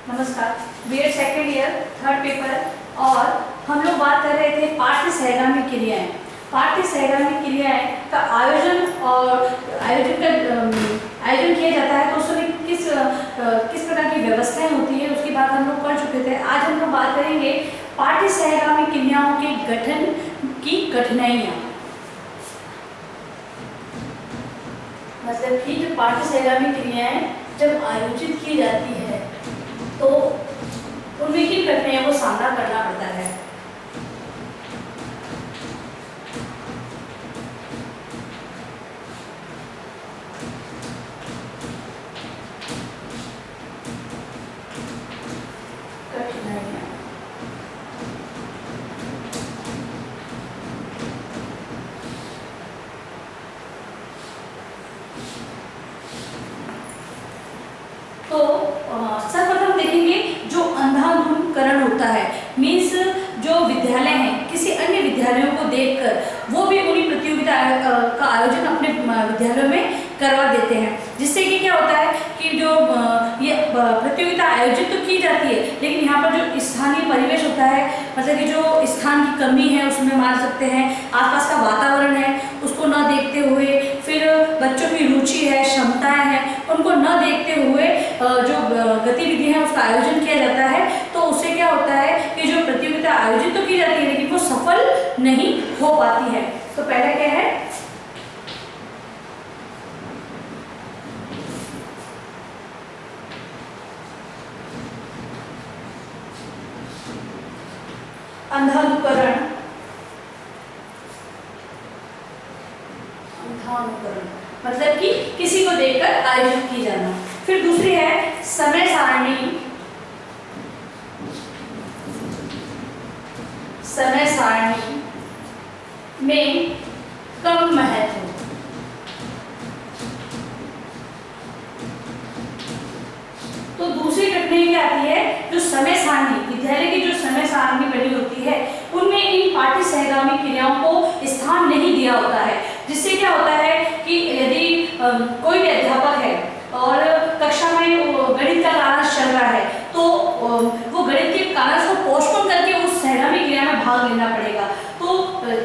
नमस्कार। BEd second year third paper और हम लोग बात कर रहे थे पाठ्य सहगामी क्रियाएं। पाठ्य सहगामी क्रियाएं का आयोजन और आयोजन किया जाता है तो उसमें किस प्रकार की व्यवस्थाएं होती है उसकी बात हम लोग कर चुके थे। आज हम लोग बात करेंगे पाठ्य सहगामी क्रियाओं के गठन की कठिनाइयाँ। मतलब कि जो पाठ्य सहगामी क्रियाएं जब आयोजित की जाती है तो उनमें किन कठिनाइयों को सामना करना पड़ता है। कठिनाइयाँ तो सर्वप्रथम देखेंगे जो अंधाधुंधकरण होता है, मीन्स जो विद्यालय हैं किसी अन्य विद्यालयों को देखकर वो भी उन्हीं प्रतियोगिता का आयोजन अपने विद्यालयों में करवा देते हैं, जिससे कि क्या होता है कि जो ये प्रतियोगिता आयोजित तो की जाती है लेकिन यहाँ पर जो स्थानीय परिवेश होता है, मतलब कि जो स्थान की कमी है उसमें मान सकते हैं, आसपास का वातावरण है उसको न देखते हुए, फिर बच्चों की रुचि है, क्षमताएं हैं, उनको न देखते हुए जो गतिविधि है उसका आयोजन किया जाता है। तो उससे क्या होता है कि जो प्रतियोगिता आयोजित तो की जाती है लेकिन वो सफल नहीं हो पाती है। तो पहला क्या है, अंधानुकरण। मतलब कि किसी को देखकर आयोजित की जाना। फिर दूसरी है समय सारणी। समय सारणी में कम महत्व। तो दूसरी कठिनाई क्या आती है, जो समय सारणी, विद्यालय की जो समय सारणी बनी होती है उनमें इन पाठ्य सहगामी क्रियाओं को स्थान नहीं दिया होता है, जिससे क्या होता है कि यदि कोई भी अध्यापक है और कक्षा में गणित का क्लास चल रहा है तो वो गणित के क्लास को पोस्टपोन करके उस सहगामी क्रिया में भाग लेना पड़ेगा। तो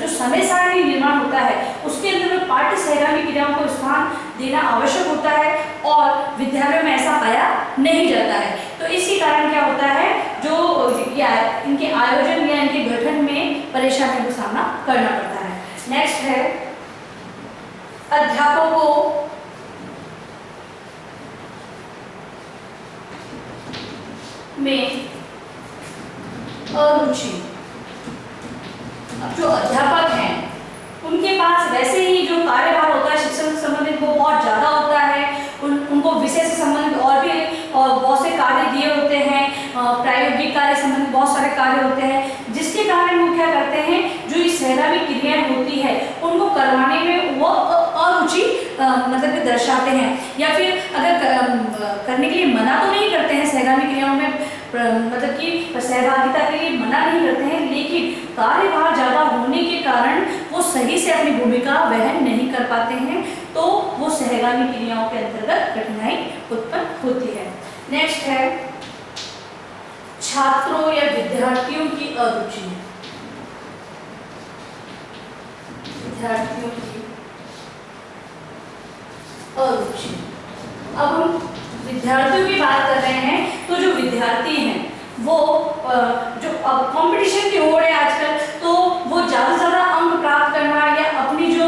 जो समय सारणी निर्माण होता है उसके अंदर में पाठ्य सहगामी क्रियाओं को स्थान देना आवश्यक होता है और विद्यालयों में ऐसा पाया नहीं जाता है। तो इसी कारण क्या होता है, जो इनके आयोजन या इनके गठन में परेशानियों का सामना करना पड़ता है। नेक्स्ट है अध्यापकों में अरुचि। अब जो अध्यापक हैं उनके पास वैसे ही जो कार्यभार होता है शिक्षण से संबंधित वो बहुत ज़्यादा होता है, उनको विषय से संबंधित और बहुत से कार्य दिए होते हैं, प्रायोगिक कार्य संबंधित बहुत सारे कार्य होते हैं, जिसके कारण वो क्या करते हैं, जो ये सहगामी क्रियाएं होती है उनको करवाने में वो अरुचि मतलब कि दर्शाते हैं, या फिर अगर करने के लिए मना तो नहीं करते हैं, सहगामी क्रियाओं में मतलब कि सहभागिता के लिए मना नहीं करते हैं, लेकिन कार्यभार ज़्यादा होने के कारण वो सही से अपनी भूमिका वहन नहीं कर पाते हैं, तो वो सहगामी क्रियाओं के अंतर्गत कठिनाई उत्पन्न होती है। नेक्स्ट है छात्रों या विद्यार्थियों की अरुचि। विद्यार्थियों की अरुचि। अब हम विद्यार्थियों की बात कर रहे हैं तो जो विद्यार्थी हैं वो जो अब कंपटीशन की होड़ है आजकल, तो वो ज़्यादा से ज़्यादा अंक प्राप्त करना या अपनी जो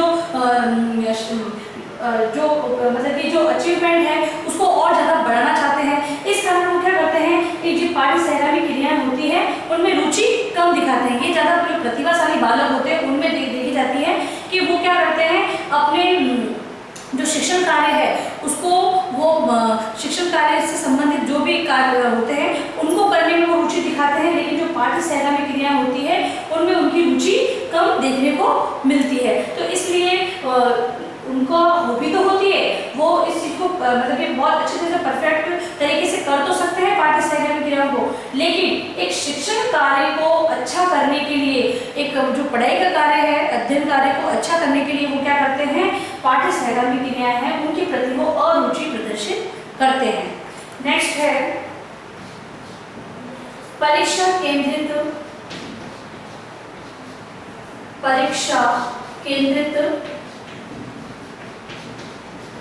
मतलब कि जो अचीवमेंट है उसको और ज़्यादा बढ़ाना चाहते हैं। इस कारण वो क्या करते हैं कि जो पाठ्य सहगामी क्रियाएं होती है उनमें रुचि कम दिखाते हैं। ये ज़्यादा जो प्रतिभाशाली बालक होते हैं उनमें देखी जाती है कि वो क्या करते हैं, अपने जो शिक्षण कार्य है उसको वो शिक्षण कार्य से संबंधित जो भी कार्य होते हैं उनको करने में वो रुचि दिखाते हैं, लेकिन जो पाठ्य सहगामी क्रियाएं होती है उनमें उनकी रुचि कम देखने को मिलती है। तो इसलिए उनको हॉबी तो होती है, वो इस चीज़ को मतलब कि बहुत अच्छे से परफेक्ट तरीके से कर तो सकते हैं पाठ्य सहगामी क्रियाओं को, लेकिन एक शिक्षण कार्य को अच्छा करने के लिए, एक जो पढ़ाई का कार्य है, अध्ययन कार्य को अच्छा करने के लिए वो क्या करते हैं, पाठ्य सहगामी क्रियाएं हैं उनके प्रति वो अरुचि प्रदर्शित करते हैं। नेक्स्ट है परीक्षा केंद्रित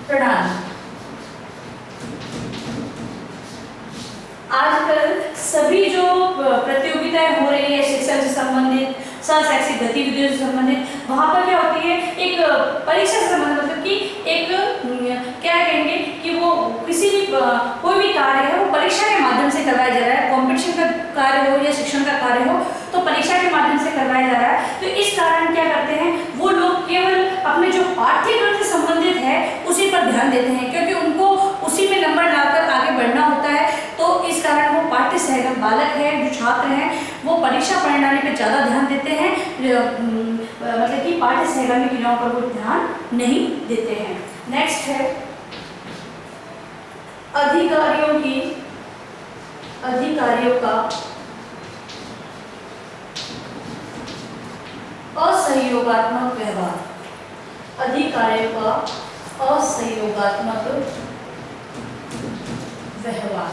प्रणाली। आजकल सभी जो प्रतियोगिताएं हो रही है शिक्षा से संबंधित, शैक्षिक गतिविधियों से संबंधित, वहां पर क्या होती है, एक परीक्षा से संबंधित, मतलब कि एक क्या कहेंगे कि वो किसी भी कोई भी कार्य है वो परीक्षा के माध्यम से करवाया जा रहा है। कंपटीशन का कार्य हो या शिक्षण का कार्य हो तो परीक्षा के माध्यम से करवाया जा रहा है। तो इस कारण क्या करते हैं वो लोग, केवल अपने जो पाठ्यक्रम से संबंधित है उसी पर ध्यान देते हैं, क्योंकि उनको उसी में नंबर लाकर आगे बढ़ना होता है। तो इस कारण वो पाठ्य सहगम बालक है, जो छात्र हैं, वो परीक्षा प्रणाली पे ज़्यादा ध्यान देते हैं, मतलब कि पाठ्य सहगामी क्रियाओं पर वो ध्यान नहीं देते हैं। नेक्स्ट है अधिकारियों का असहयोगात्मक व्यवहार। अधिकारियों का असहयोगात्मक व्यवहार।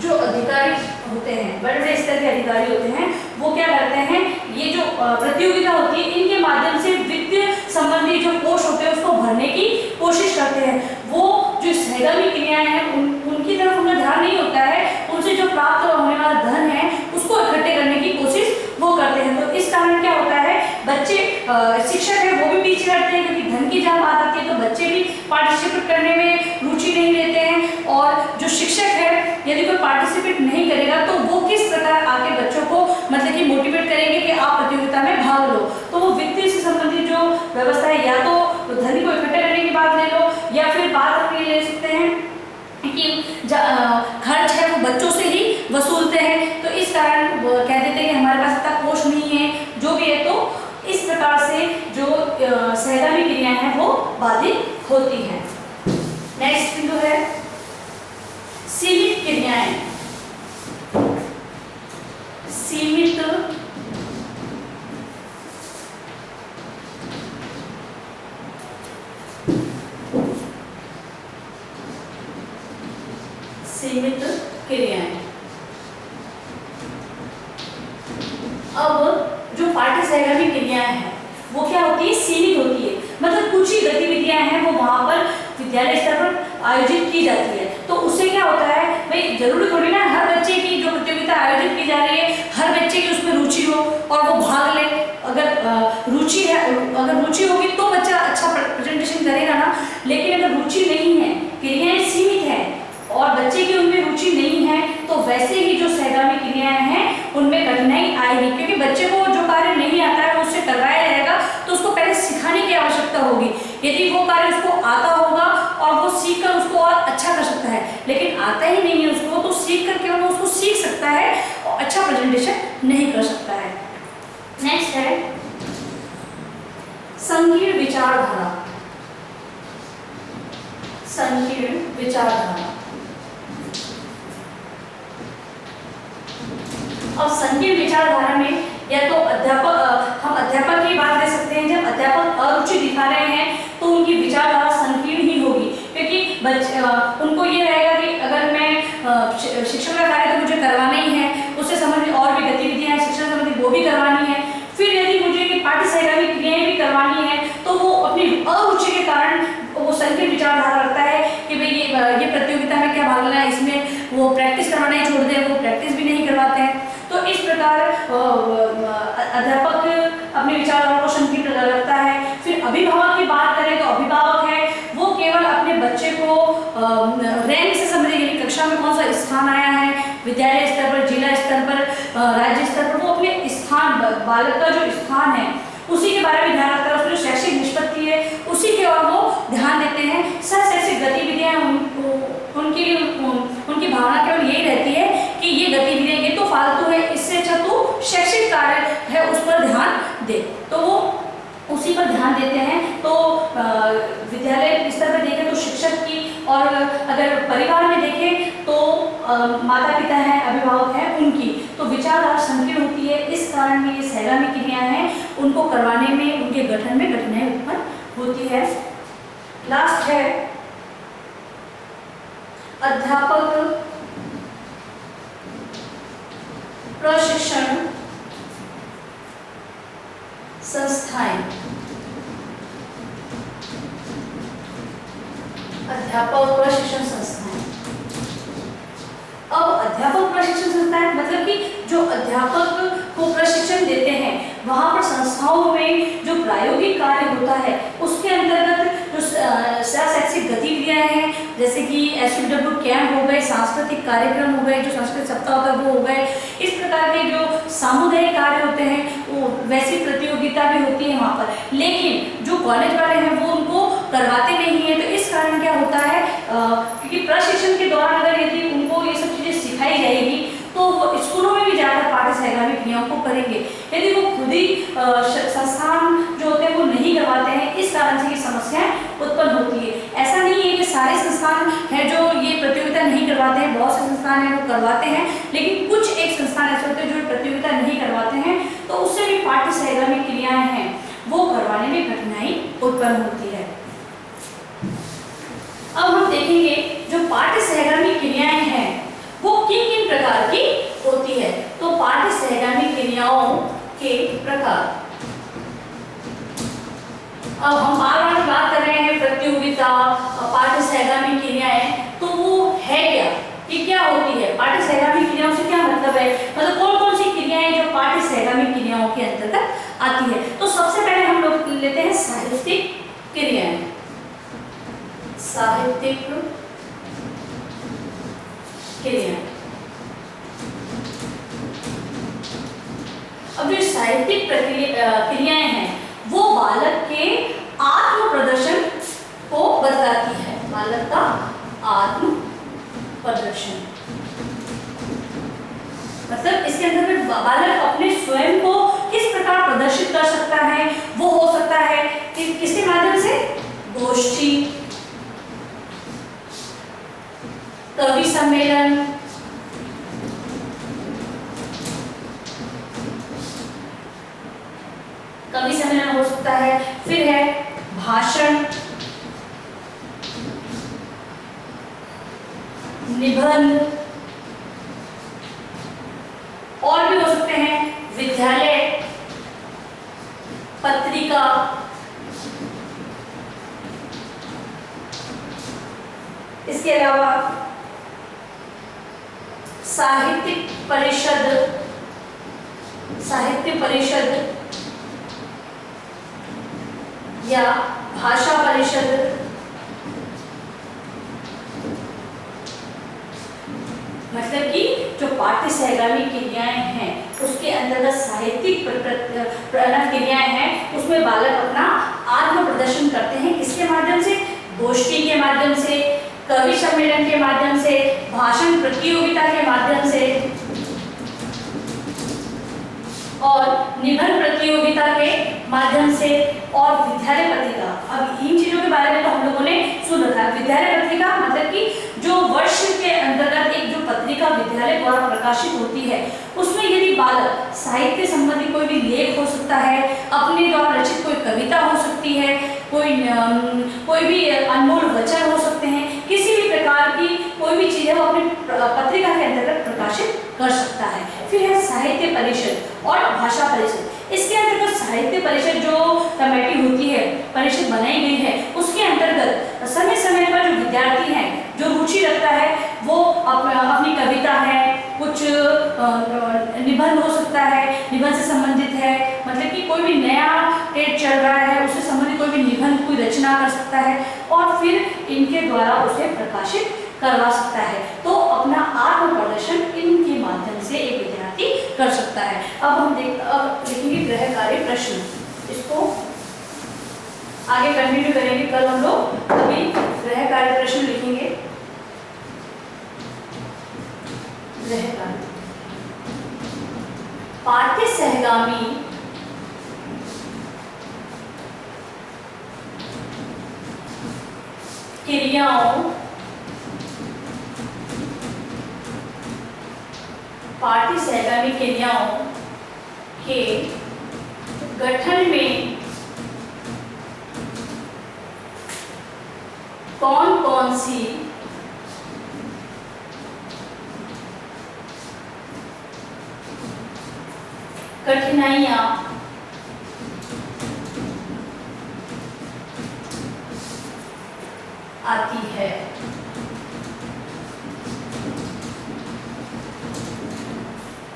जो अधिकारी होते हैं, बड़े बड़े स्तर के अधिकारी होते हैं, वो क्या करते हैं, ये जो प्रतियोगिता होती है इनके माध्यम से वित्तीय संबंधी जो कोष होते हैं उसको भरने की कोशिश करते हैं। वो जो सहगामी क्रियाएं हैं उनकी तरफ उनका ध्यान नहीं होता है, उनसे जो प्राप्त होने वाला धन है उसको इकट्ठे करने की कोशिश वो करते हैं। तो इस कारण क्या होता है, बच्चे शिक्षक है वो भी पीछे हटते हैं, क्योंकि धन की जब बात आती है तो बच्चे भी पार्टिसिपेट करने में रुचि नहीं लेते हैं। और जो शिक्षक है यदि कोई पार्टिसिपेट नहीं करेगा तो वो किस प्रकार आके बच्चों को मतलब कि मोटिवेट करेंगे कि आप प्रतियोगिता में भाग लो। तो वो वित्तीय से संबंधित जो व्यवस्था है, या तो धन को इकट्ठे करने की बात ले लो, या फिर बात हम ये ले सकते हैं कि खर्च है वो बच्चों से ही वसूलते हैं। तो इस कारण वो कह देते हैं कि हमारे पास इतना कोष नहीं है, जो भी है। तो इस प्रकार से जो सहगामी क्रियाएं हैं वो बाधित होती हैं। नेक्स्ट बिंदु है सीमित क्रियाएं। सीमित क्रियाएं। अब जो पाठ्य सहगामी क्रियाएं हैं वो क्या होती है, सीमित होती है, मतलब कुछ ही गतिविधियां हैं वो वहां पर विद्यालय स्तर पर आयोजित की जाती है। तो उससे क्या होता है भाई, जरूरी थोड़ी ना हर बच्चे की जो प्रतियोगिता आयोजित की जा रही है हर बच्चे की उसमें रुचि हो और वो भाग ले। अगर रुचि है, अगर रुचि होगी तो बच्चा अच्छा प्रेजेंटेशन करेगा ना, लेकिन अगर रुचि नहीं है, क्रियाएं सीमित है और बच्चे की उनमें रुचि नहीं है, तो वैसे ही जो सहगामी क्रियाएं हैं उनमें कठिनाई आएगी, क्योंकि बच्चे को जो कार्य नहीं आता है उससे करवाया जाएगा तो उसको पहले सिखाने की आवश्यकता होगी। यदि वो कार्य उसको आता होगा और वो सीख कर उसको और अच्छा कर सकता है, लेकिन आता ही नहीं है उसको, तो सीख कर केवल उसको सीख सकता है और अच्छा प्रेजेंटेशन नहीं कर सकता है। नेक्स्ट है संकीर्ण विचारधारा। संकीर्ण विचारधारा। और संकीर्ण विचारधारा में या तो हम अध्यापक की बात ले सकते हैं। जब अध्यापक अरुचि दिखा रहे हैं तो उनकी विचारधारा संकीर्ण ही होगी, क्योंकि उनको ये रहेगा कि अगर मैं शिक्षण का कार्य तो मुझे करवाना ही है, उससे संबंधित और भी गतिविधियां हैं शिक्षण संबंधित वो भी करवानी है, फिर यदि मुझे पाठ्य सहगामी क्रियाएं भी करवानी है तो वो अपनी अरुचि के कारण वो संकीर्ण विचारधारा रखता है कि भाई ये प्रतियोगिता में क्या भाग लेना है, इसमें वो प्रैक्टिस करवाना ही छोड़ दे, वो प्रैक्टिस भी नहीं करवाते हैं। तो इस प्रकार अध्यापक अपने विचारों को संकीर्ण रखता है। फिर अभिभावक की बात करें तो अभिभावक है वो केवल अपने बच्चे को रैंक से संबंधित, यानी कक्षा में कौन सा स्थान आया है, विद्यालय स्तर पर, जिला स्तर पर, राज्य स्तर पर, वो अपने स्थान, बालक का जो स्थान है उसी के बारे में ध्यान रखता है, उसकी जो शैक्षिक निष्पत्ति है उसी के ओर वो ध्यान देते हैं। शैक्षिक गतिविधियां उनकी भावना केवल यही रहती है कि ये गतिविधियां ये तो फालतू है, इससे अच्छा तो शैक्षिक कार्य है उस पर ध्यान दे, तो वो उसी पर ध्यान देते हैं। तो विद्यालय स्तर पर देखें तो शिक्षक की, और अगर परिवार में देखें तो माता पिता हैं, अभिभावक हैं, उनकी तो विचारधारा संकीर्ण होती है। इस कारण ये सहगामी क्रियाएं हैं उनको करवाने में, उनके गठन में कठिनाई उत्पन्न होती है। लास्ट है अध्यापक प्रशिक्षण संस्थाएं, अध्यापक प्रशिक्षण संस्थाएं। अब अध्यापक प्रशिक्षण संस्थाएं मतलब कि जो अध्यापक को प्रशिक्षण देते हैं वहां पर संस्थाओं में जो प्रायोगिक कार्य होता है उसके अंतर्गत जो शैक्षिक गतिविधियां हैं जैसे कि SUW कैंप हो गए, सांस्कृतिक कार्यक्रम हो गए, जो संस्कृत सप्ताह होता है वो हो गए, इस प्रकार के जो सामुदायिक कार्य होते हैं वो वैसी प्रतियोगिता भी होती है वहाँ पर। लेकिन जो कॉलेज वाले हैं वो उनको करवाते नहीं है। तो इस कारण क्या होता है क्योंकि प्रशिक्षण के दौरान अगर यदि उनको ये सब चीजें सिखाई जाएगी तो वो स्कूलों में भी जाकर पाठ्य सहगामी क्रियाओं को करेंगे। यदि वो खुद ही संस्थान जो होते हैं वो नहीं करवाते हैं, इस कारण से ये समस्याएं उत्पन्न होती है। ऐसा नहीं है कि सारे संस्थान हैं जो ये प्रतियोगिता नहीं करवाते हैं, बहुत से संस्थान हैं वो करवाते हैं, लेकिन कुछ एक संस्थान ऐसे होते हैं जो प्रतियोगिता नहीं करवाते हैं, तो उससे भी पाठ्य सहगामी क्रियाएं हैं वो करवाने में कठिनाई उत्पन्न होती है। अब हम देखेंगे जो पाठ्य सहगामी क्रियाएं हैं वो किन किन प्रकार की होती है। तो पाठ्य सहगामी क्रियाओं के प्रकार, अब हम बार बात कर रहे हैं प्रतियोगिता, पाठ्य सहगामी क्रियाएं, तो वो है क्या, ये क्या होती है, पाठ्य सहगामी क्रियाओं से क्या मतलब है, मतलब कौन कौन सी क्रियाएं जो पाठ्य सहगामी क्रियाओं के अंतर्गत आती है। तो सबसे पहले हम लोग लेते हैं साहित्यिक क्रियाएं। साहित्यिक क्रियाएं, अब जो साहित्यिक क्रियाएं हैं वो बालक के आत्म प्रदर्शन को बतलाती है, बालक का आत्म प्रदर्शन, मतलब इसके अंदर बालक अपने स्वयं को किस प्रकार प्रदर्शित कर सकता है। वो हो सकता है कि किसके माध्यम से, गोष्ठी, कवि सम्मेलन, कवि सम्मेलन हो सकता है, फिर है भाषण, निबंध, और भी हो सकते हैं विद्यालय, पत्रिका, इसके अलावा साहित्यिक परिषद, साहित्य परिषद या भाषा परिषद, मतलब कि जो पाठ्य सहगामी क्रियाएं हैं उसके अंतर्गत साहित्यिक क्रियाएं हैं, उसमें बालक अपना आत्म प्रदर्शन करते हैं। इसके माध्यम से, गोष्ठी के माध्यम से, कवि सम्मेलन के माध्यम से, भाषण प्रतियोगिता के माध्यम से और निबंध प्रतियोगिता के माध्यम से और विद्यालय पत्रिका। अब इन चीजों के बारे में तो हम लोगों ने सुन रखा है। विद्यालय पत्रिका मतलब कि जो वर्ष के अंतर्गत एक जो पत्रिका विद्यालय द्वारा प्रकाशित होती है उसमें यदि बालक साहित्य संबंधी कोई भी लेख हो सकता है, अपने द्वारा रचित कोई कविता हो सकती है, कोई भी अनमोल वचन हो सकते हैं, किसी भी प्रकार की कोई भी चीज है वो अपनी पत्रिका के अंतर्गत प्रकाशित कर सकता है। फिर है साहित्य परिषद और भाषा परिषद। इसके अंतर्गत साहित्य परिषद जो कमेटी होती है, परिषद बनाई गई है, उसके अंतर्गत समय समय पर जो विद्यार्थी हैं जो रुचि रखता है वो अपनी कविता है, कुछ निबंध हो सकता है, निबंध से संबंधित है, मतलब कि कोई भी नया टेट चल रहा है उससे संबंधित कोई भी निबंध, कोई रचना कर सकता है और फिर इनके द्वारा उसे प्रकाशित करवा सकता है। तो अपना आत्म प्रदर्शन इनके माध्यम से एक विद्यार्थी कर सकता है। अब हम लिखेंगे गृह कार्य प्रश्न, इसको आगे कंटिन्यू करेंगे। कल हम लोग अभी गृह कार्य प्रश्न लिखेंगे। गृह कार्य, पाठ्य सहगामी क्रियाओं, पाठ्य सहगामी क्रियाओं के गठन में कौन कौन सी कठिनाइयाँ आती है।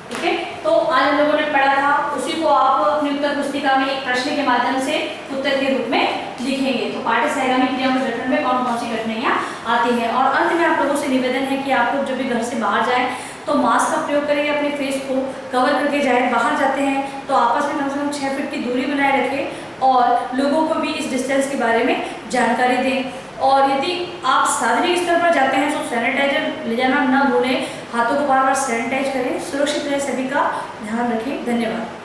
ठीक है, तो आज हम लोगों ने पढ़ा था, उसी को आप अपनी उत्तर पुस्तिका में एक प्रश्न के माध्यम से उत्तर के रूप में लिखेंगे। तो पाठ सहगामी क्रियाओं के गठन में कौन कौन सी कठिनाइयाँ आती है। और अंत में आप लोगों से निवेदन है कि आप लोग जब भी घर से बाहर जाएं तो मास्क का प्रयोग करें, अपने फेस को कवर करके जाएं। बाहर जाते हैं तो आपस में कम से कम 6 फीट की दूरी बनाए रखें और लोगों को भी इस डिस्टेंस के बारे में जानकारी दें। और यदि आप सार्वजनिक स्तर पर जाते हैं तो सैनिटाइजर ले जाना ना भूलें, हाथों को बार बार सैनिटाइज करें। सुरक्षित रहे, सभी का ध्यान रखें। धन्यवाद।